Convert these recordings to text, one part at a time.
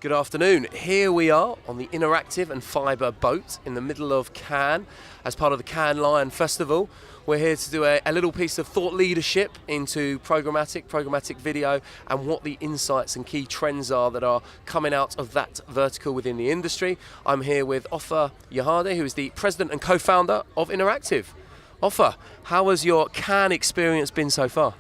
Good afternoon. Here we are on the Inneractive and Fibre boat in the middle of Cannes as part of the Cannes Lion Festival. We're here to do a little piece of thought leadership into programmatic video, and what the insights and key trends are that are coming out of that vertical within the industry. I'm here with Offer Yehudai, who is the president and co-founder of Inneractive. Offer, how has your Cannes experience been so far?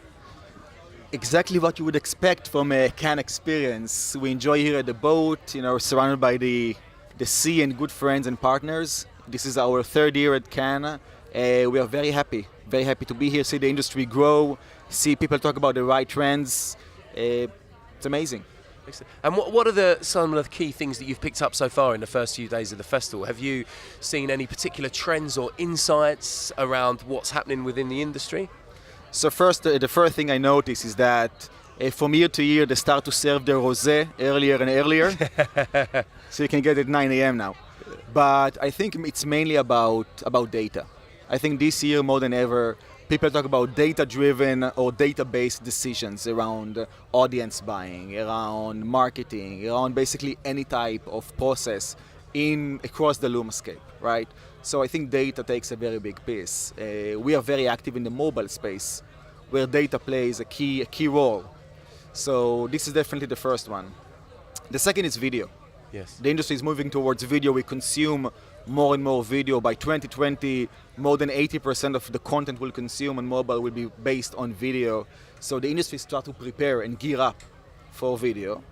Exactly what you would expect from a Cannes experience. We enjoy here at the boat, surrounded by the sea and good friends and partners. This is our third year at Canna. We are very happy to be here, see the industry grow, see people talk about the right trends. It's amazing. And what are some of the key things that you've picked up so far in the first few days of the festival? Have you seen any particular trends or insights around what's happening within the industry? So the first thing I notice is that from year to year they start to serve the rosé earlier and earlier, so you can get it at 9 a.m. now. But I think it's mainly about data. I think this year more than ever, people talk about data-driven or data-based decisions around audience buying, around marketing, around basically any type of process across the Lumascape, right? So I think data takes a very big piece. We are very active in the mobile space, where data plays a key role. So this is definitely the first one. The second is video. Yes. The industry is moving towards video. We consume more and more video. By 2020, more than 80% of the content we'll consume on mobile will be based on video. So the industry starts to prepare and gear up for video.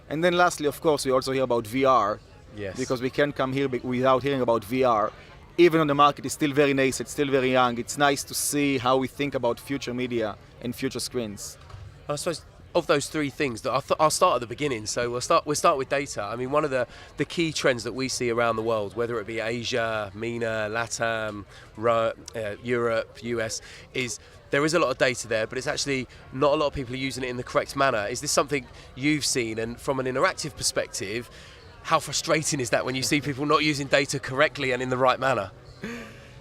And then lastly, of course, we also hear about VR. Yes. Because we can't come here without hearing about VR. Even though the market is still very nascent, still very young, it's nice to see how we think about future media and future screens. I suppose of those three things, I'll start at the beginning. So we'll start with data. I mean, one of the key trends that we see around the world, whether it be Asia, MENA, LATAM, Europe, US, is there is a lot of data there, but it's actually not a lot of people are using it in the correct manner. Is this something you've seen? And from an interactive perspective, how frustrating is that when you see people not using data correctly and in the right manner?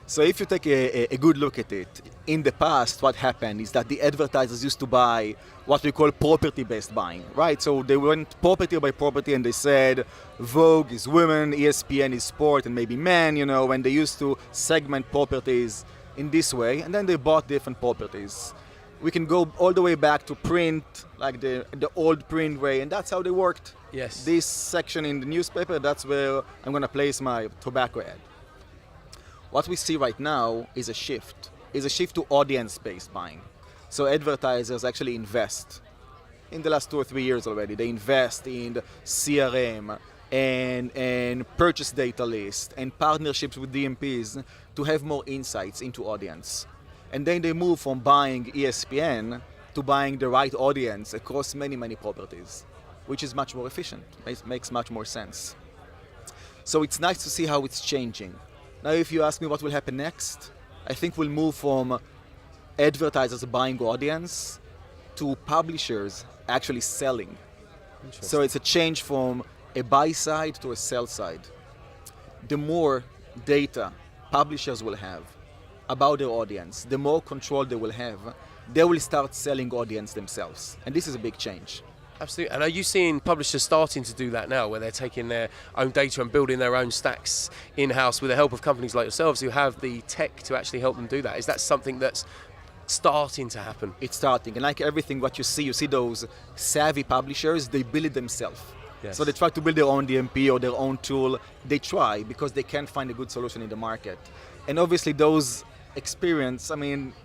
So if you take a good look at it, in the past what happened is that the advertisers used to buy what we call property-based buying, right? So they went property by property and they said Vogue is women, ESPN is sport and maybe men, and they used to segment properties in this way, and then they bought different properties. We can go all the way back to print, like the old print way, and that's how they worked. Yes. This section in the newspaper, that's where I'm going to place my tobacco ad. What we see right now is a shift to audience-based buying. So advertisers actually invest. In the last 2 or 3 years already, they invest in the CRM and purchase data list and partnerships with DMPs to have more insights into audience. And then they move from buying ESPN to buying the right audience across many, many properties, which is much more efficient, makes much more sense. So it's nice to see how it's changing. Now, if you ask me what will happen next, I think we'll move from advertisers buying audience to publishers actually selling. So it's a change from a buy side to a sell side. The more data publishers will have about their audience, the more control they will have, they will start selling audience themselves. And this is a big change. Absolutely. And are you seeing publishers starting to do that now, where they're taking their own data and building their own stacks in-house with the help of companies like yourselves who have the tech to actually help them do that? Is that something that's starting to happen? It's starting. And like everything what you see those savvy publishers, they build it themselves. Yes. So they try to build their own DMP or their own tool. They try because they can't find a good solution in the market. And obviously those experience,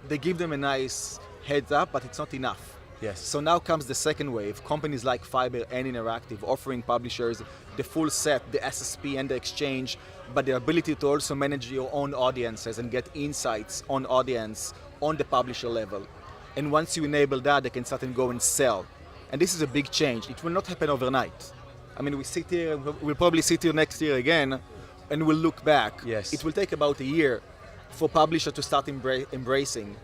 they give them a nice heads up, but it's not enough. Yes. So now comes the second wave, companies like Fiverr and Inneractive offering publishers the full set, the SSP and the exchange, but the ability to also manage your own audiences and get insights on audience on the publisher level. And once you enable that, they can start and go and sell. And this is a big change. It will not happen overnight. We sit here, we'll probably sit here next year again, and we'll look back. Yes. It will take about a year for publishers to start embracing.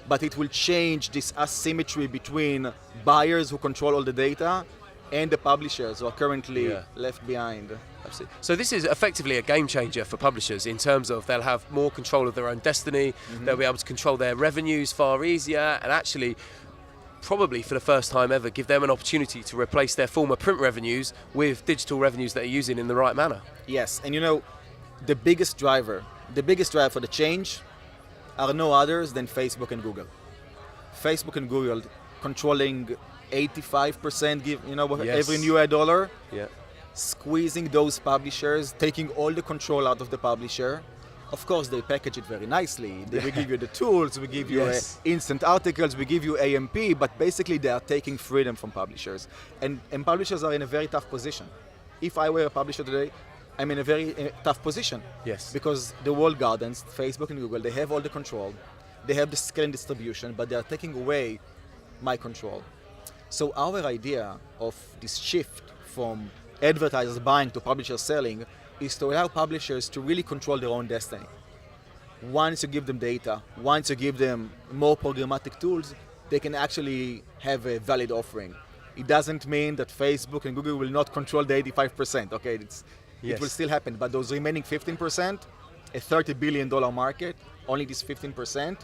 But it will change this asymmetry between buyers who control all the data and the publishers who are currently left behind. Absolutely. So this is effectively a game changer for publishers in terms of they'll have more control of their own destiny, they'll be able to control their revenues far easier, and actually probably for the first time ever give them an opportunity to replace their former print revenues with digital revenues that are using in the right manner. Yes, and the biggest driver for the change are no others than Facebook and Google. Facebook and Google controlling 85%, every new ad dollar, squeezing those publishers, taking all the control out of the publisher. Of course, they package it very nicely. We give you the tools, we give you instant articles, we give you AMP, but basically they are taking freedom from publishers. And publishers are in a very tough position. If I were a publisher today, I'm in a very tough position. Yes. Because the walled gardens, Facebook and Google, they have all the control. They have the scale and distribution, but they are taking away my control. So our idea of this shift from advertisers buying to publishers selling is to allow publishers to really control their own destiny. Once you give them data, once you give them more programmatic tools, they can actually have a valid offering. It doesn't mean that Facebook and Google will not control the 85%. Okay, it will still happen, but those remaining 15%, a $30 billion market, only this 15%,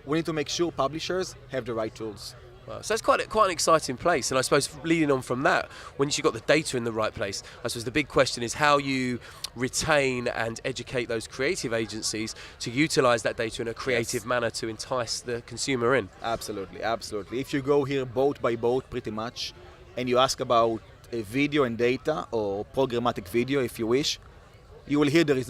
we need to make sure publishers have the right tools. Wow. So it's quite an exciting place, and I suppose leading on from that, once you've got the data in the right place, I suppose the big question is how you retain and educate those creative agencies to utilize that data in a creative manner to entice the consumer in. Absolutely, absolutely. If you go here boat by boat pretty much, and you ask about video and data, or programmatic video if you wish, you will hear there is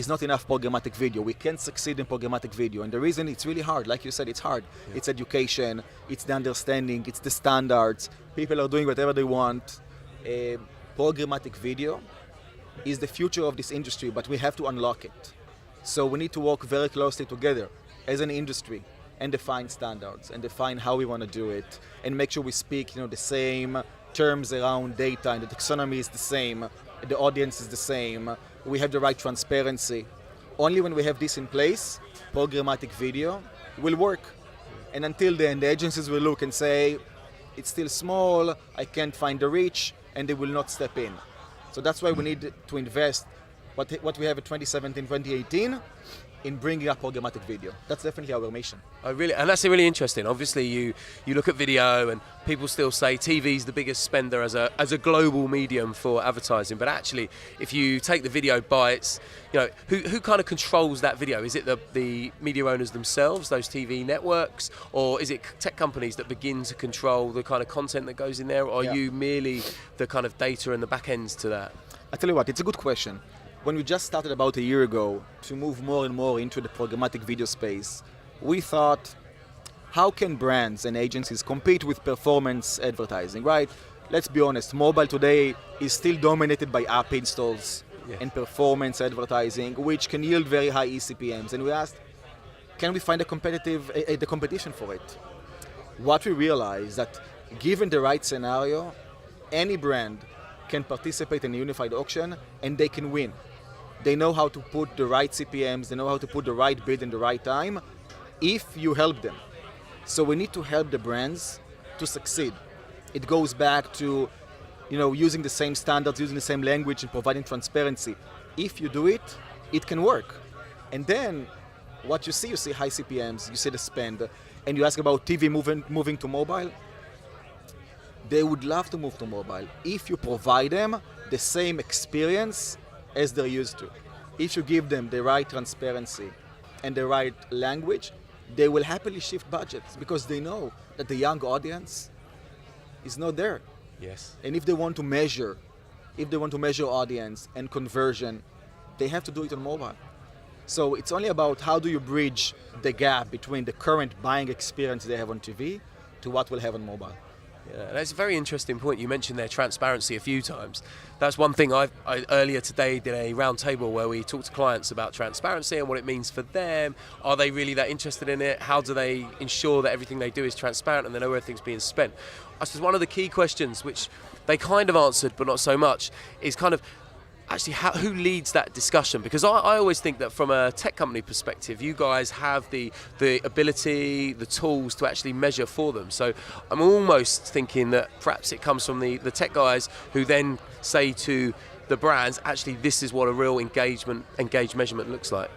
not enough programmatic video. We can't succeed in programmatic video. And the reason it's really hard, like you said, it's hard. Yeah. It's education, it's the understanding, it's the standards. People are doing whatever they want. Programmatic video is the future of this industry, but we have to unlock it. So we need to work very closely together as an industry and define standards and define how we want to do it and make sure we speak the same terms around data, and the taxonomy is the same, the audience is the same, we have the right transparency. Only when we have this in place, programmatic video will work. And until then, the agencies will look and say, it's still small, I can't find the reach, and they will not step in. So that's why we need to invest what we have in 2017, 2018, in bringing up programmatic video. That's definitely our mission. And that's really interesting. Obviously, you look at video, and people still say TV is the biggest spender as a global medium for advertising. But actually, if you take the video bites, who kind of controls that video? Is it the media owners themselves, those TV networks, or is it tech companies that begin to control the kind of content that goes in there? Or are you merely the kind of data and the back ends to that? I tell you what, it's a good question. When we just started about a year ago to move more and more into the programmatic video space, we thought, how can brands and agencies compete with performance advertising, right? Let's be honest, mobile today is still dominated by app installs and performance advertising, which can yield very high eCPMs. And we asked, can we find the competition for it? What we realized that given the right scenario, any brand can participate in a unified auction and they can win. They know how to put the right CPMs, they know how to put the right bid in the right time, if you help them. So we need to help the brands to succeed. It goes back to, using the same standards, using the same language, and providing transparency. If you do it, it can work. And then, what you see high CPMs, you see the spend, and you ask about TV moving to mobile. They would love to move to mobile if you provide them the same experience as they're used to. If you give them the right transparency and the right language, they will happily shift budgets because they know that the young audience is not there. Yes. And if they want to measure audience and conversion, they have to do it on mobile. So it's only about how do you bridge the gap between the current buying experience they have on TV to what we'll have on mobile. Yeah, that's a very interesting point. You mentioned their transparency a few times. That's one thing I earlier today did a round table where we talked to clients about transparency and what it means for them. Are they really that interested in it? How do they ensure that everything they do is transparent and they know where everything's being spent? I suppose one of the key questions, which they kind of answered but not so much, is kind of actually who leads that discussion? Because I always think that from a tech company perspective, you guys have the ability, the tools to actually measure for them. So I'm almost thinking that perhaps it comes from the tech guys who then say to the brands, actually, this is what a real engaged measurement looks like.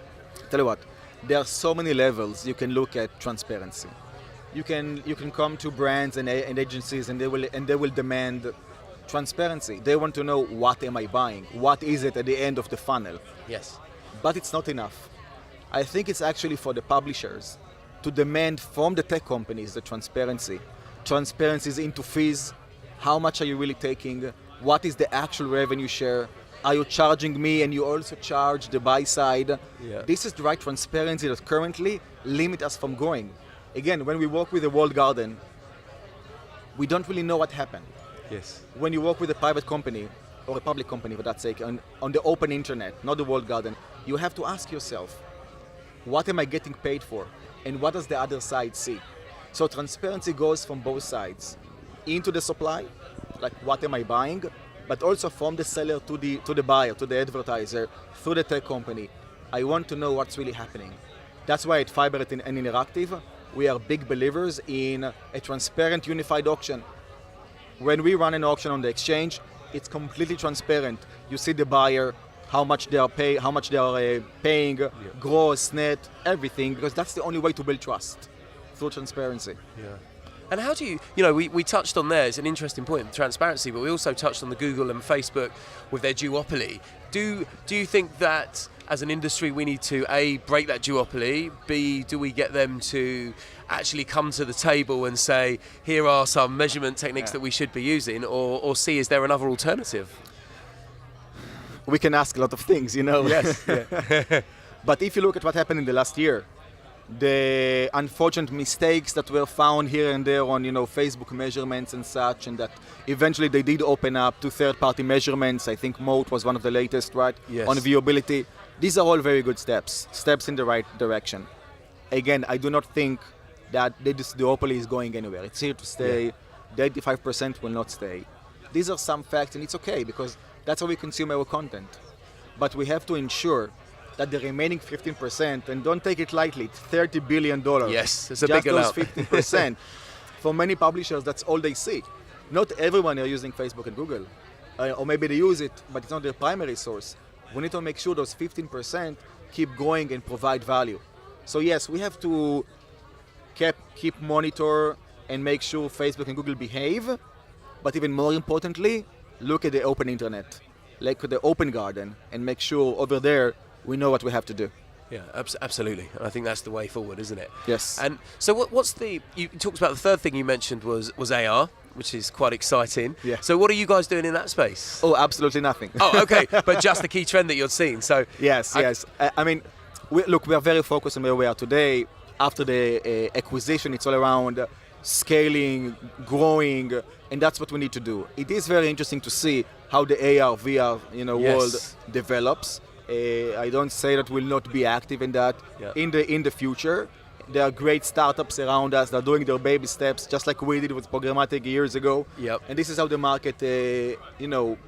Tell you what, there are so many levels you can look at transparency. you can come to brands and agencies, and they will demand transparency. They want to know, what am I buying? What is it at the end of the funnel? Yes. But it's not enough. I think it's actually for the publishers to demand from the tech companies the transparency. Transparencies into fees. How much are you really taking? What is the actual revenue share? Are you charging me and you also charge the buy side? Yeah. This is the right transparency that currently limit us from growing. Again, when we work with the walled garden, we don't really know what happened. Yes. When you work with a private company, or a public company for that sake, on the open internet, not the walled garden, you have to ask yourself, what am I getting paid for? And what does the other side see? So transparency goes from both sides. Into the supply, like what am I buying, but also from the seller to the buyer, to the advertiser, through the tech company. I want to know what's really happening. That's why at Fiber and Inneractive, we are big believers in a transparent, unified auction. When we run an auction on the exchange, it's completely transparent. You see the buyer, how much they are paying, gross, net, everything, because that's the only way to build trust, through transparency. Yeah. And how do we touched on there, it's an interesting point, transparency, but we also touched on the Google and Facebook with their duopoly. Do you think that as an industry we need to A, break that duopoly, B, do we get them to actually come to the table and say, here are some measurement techniques that we should be using, or C, is there another alternative? We can ask a lot of things, Yes. Yeah. But if you look at what happened in the last year, the unfortunate mistakes that were found here and there on, Facebook measurements and such, and that eventually they did open up to third-party measurements. I think Moat was one of the latest, right? Yes. On viewability. These are all very good steps in the right direction. Again, I do not think that this duopoly is going anywhere. It's here to stay. The 85% will not stay. These are some facts, and it's okay, because that's how we consume our content. But we have to ensure that the remaining 15%, and don't take it lightly, it's $30 billion. Yes, it's a big amount. Just those 15%. For many publishers, that's all they see. Not everyone are using Facebook and Google. Or maybe they use it, but it's not their primary source. We need to make sure those 15% keep going and provide value. So yes, we have to keep monitor and make sure Facebook and Google behave, but even more importantly, look at the open internet, like the open garden, and make sure over there we know what we have to do. Yeah, absolutely. I think that's the way forward, isn't it? Yes. And so you talked about the third thing you mentioned was AR, which is quite exciting. Yeah. So what are you guys doing in that space? Oh, absolutely nothing. Oh, okay. But just the key trend that you're seeing. So Yes. I mean, we are very focused on where we are today. After the acquisition, it's all around scaling, growing, and that's what we need to do. It is very interesting to see how the AR, VR, world develops. I don't say that we'll not be active in that in the future. There are great startups around us that are doing their baby steps, just like we did with Programmatic years ago. Yep. And this is how the market,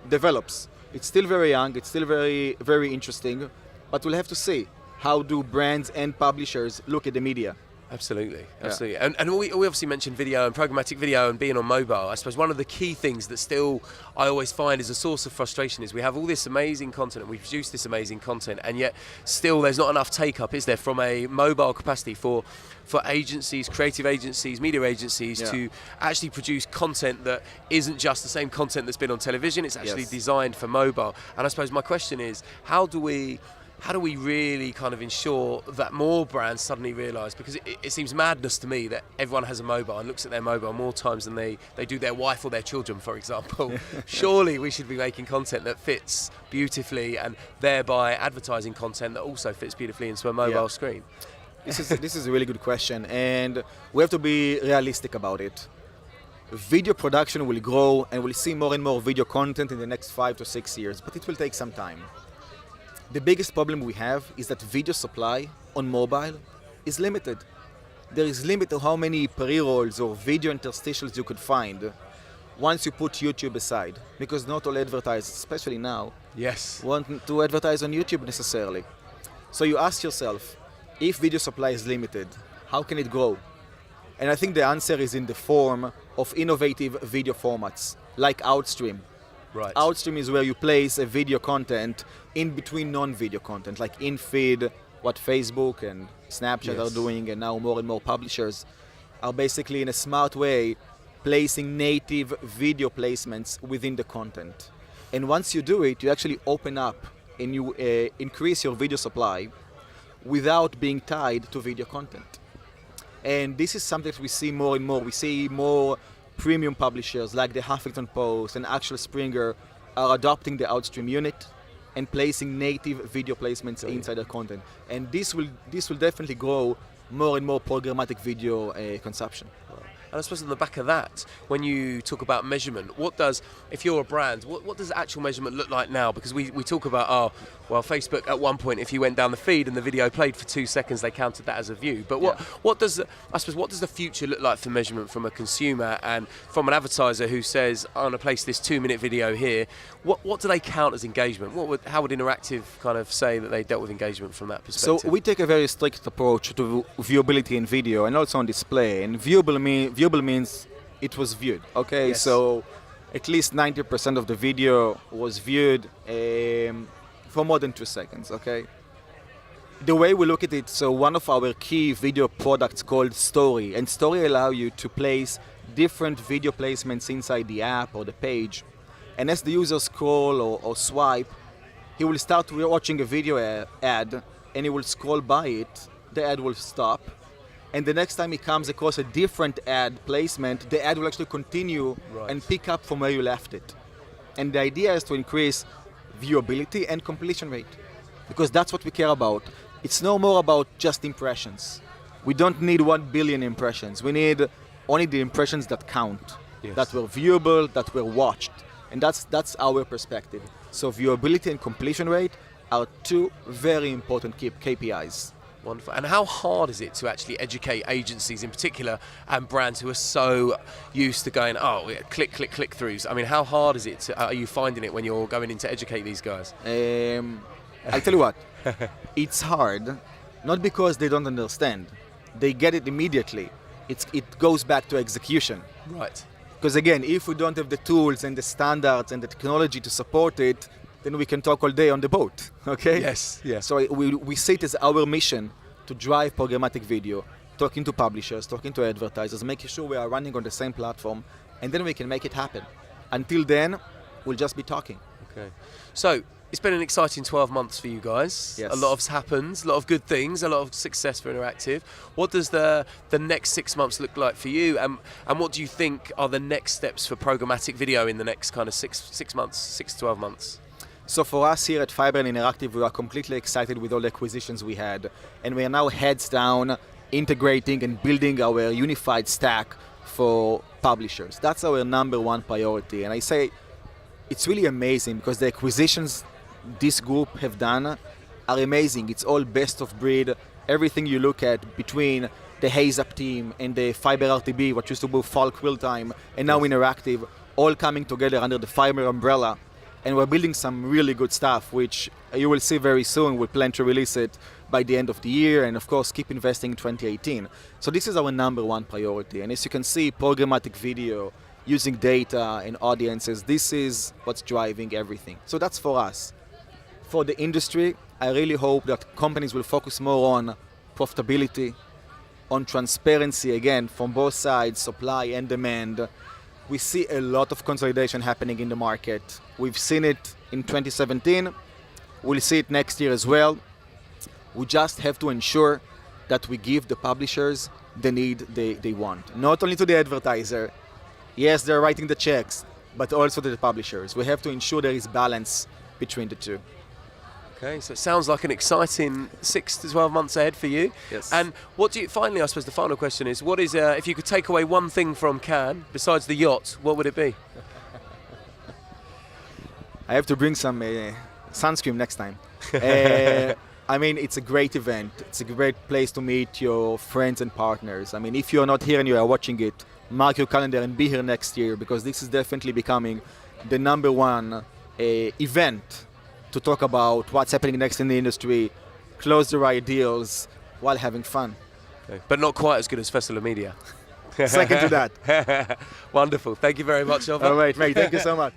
develops. It's still very young. It's still very, very interesting. But we'll have to see how do brands and publishers look at the media. Absolutely. And we obviously mentioned video and programmatic video and being on mobile. I suppose one of the key things that still I always find is a source of frustration is we have all this amazing content and we produce this amazing content, and yet still there's not enough take-up, is there, from a mobile capacity for agencies, creative agencies, media agencies to actually produce content that isn't just the same content that's been on television, it's actually designed for mobile. And I suppose my question is, how do we really kind of ensure that more brands suddenly realise, because it seems madness to me that everyone has a mobile and looks at their mobile more times than they do their wife or their children, for example. Surely we should be making content that fits beautifully and thereby advertising content that also fits beautifully into a mobile screen. This is a really good question, and we have to be realistic about it. Video production will grow and we'll see more and more video content in the next 5 to 6 years, but it will take some time. The biggest problem we have is that video supply on mobile is limited. There is limit to how many pre-rolls or video interstitials you could find once you put YouTube aside, because not all advertisers, especially now, want to advertise on YouTube necessarily. So you ask yourself, if video supply is limited, how can it grow? And I think the answer is in the form of innovative video formats, like Outstream. Right. Outstream is where you place a video content in between non-video content, like in-feed, what Facebook and Snapchat are doing, and now more and more publishers are basically in a smart way placing native video placements within the content. And once you do it, you actually open up and you increase your video supply without being tied to video content. And this is something that we see more and more. We see more premium publishers like the Huffington Post and Axel Springer are adopting the Outstream unit and placing native video placements inside their content. And this will definitely grow more and more programmatic video consumption. And I suppose on the back of that, when you talk about measurement, if you're a brand, what does actual measurement look like now? Because we talk about, Facebook at one point, if you went down the feed and the video played for 2 seconds, they counted that as a view. But what does the future look like for measurement from a consumer and from an advertiser who says, I want to place this 2-minute video here? What do they count as engagement? How would Inneractive kind of say that they dealt with engagement from that perspective? So we take a very strict approach to viewability in video and also on display. And viewable means it was viewed. Okay, yes. So at least 90% of the video was viewed for more than 2 seconds. Okay. The way we look at it, so one of our key video products called Stoli, and Stoli allow you to place different video placements inside the app or the page. And as the user scroll or swipe, he will start watching a video ad and he will scroll by it, the ad will stop. And the next time he comes across a different ad placement, the ad will actually continue and pick up from where you left it. And the idea is to increase viewability and completion rate, because that's what we care about. It's no more about just impressions. We don't need 1 billion impressions. We need only the impressions that count, that were viewable, that were watched. And that's our perspective. So viewability and completion rate are 2 very important KPIs. Wonderful. And how hard is it to actually educate agencies in particular and brands who are so used to going, click throughs? I mean, how hard is it? Are you finding it when you're going in to educate these guys? I'll tell you what, it's hard, not because they don't understand. They get it immediately. It goes back to execution. Right. Because again, if we don't have the tools and the standards and the technology to support it, then we can talk all day on the boat, okay? Yes, yeah. So we see it as our mission to drive programmatic video, talking to publishers, talking to advertisers, making sure we are running on the same platform, and then we can make it happen. Until then, we'll just be talking. Okay. So, it's been an exciting 12 months for you guys. Yes. A lot has happened, a lot of good things, a lot of success for Inneractive. What does the next 6 months look like for you? And what do you think are the next steps for programmatic video in the next kind of 6 months, 6 to 12 months? So for us here at Fiber and Inneractive, we are completely excited with all the acquisitions we had. And we are now heads down, integrating and building our unified stack for publishers. That's our number 1 priority. And I say it's really amazing because the acquisitions this group have done are amazing. It's all best of breed. Everything you look at between the Haze Up team and the Fiber RTB, what used to be Falk Real Time, and now Inneractive, all coming together under the Fiber umbrella. And we're building some really good stuff, which you will see very soon. We plan to release it by the end of the year, and of course keep investing in 2018. So this is our number 1 priority. And as you can see, programmatic video, using data and audiences, this is what's driving everything. So that's for us. For the industry, I really hope that companies will focus more on profitability, on transparency, again, from both sides, supply and demand. We see a lot of consolidation happening in the market. We've seen it in 2017. We'll see it next year as well. We just have to ensure that we give the publishers the need they want. Not only to the advertiser. Yes, they're writing the checks, but also to the publishers. We have to ensure there is balance between the 2. Okay, so it sounds like an exciting 6 to 12 months ahead for you. Yes. And finally, I suppose the final question is, what is, if you could take away one thing from Cannes, besides the yacht, what would it be? I have to bring some sunscreen next time. I mean, it's a great event. It's a great place to meet your friends and partners. I mean, if you're not here and you are watching it, mark your calendar and be here next year, because this is definitely becoming the number 1 event to talk about what's happening next in the industry, close the right deals while having fun. Okay. But not quite as good as Festival of Media. Second to that. Wonderful. Thank you very much, Offer. All right, mate. Thank you so much.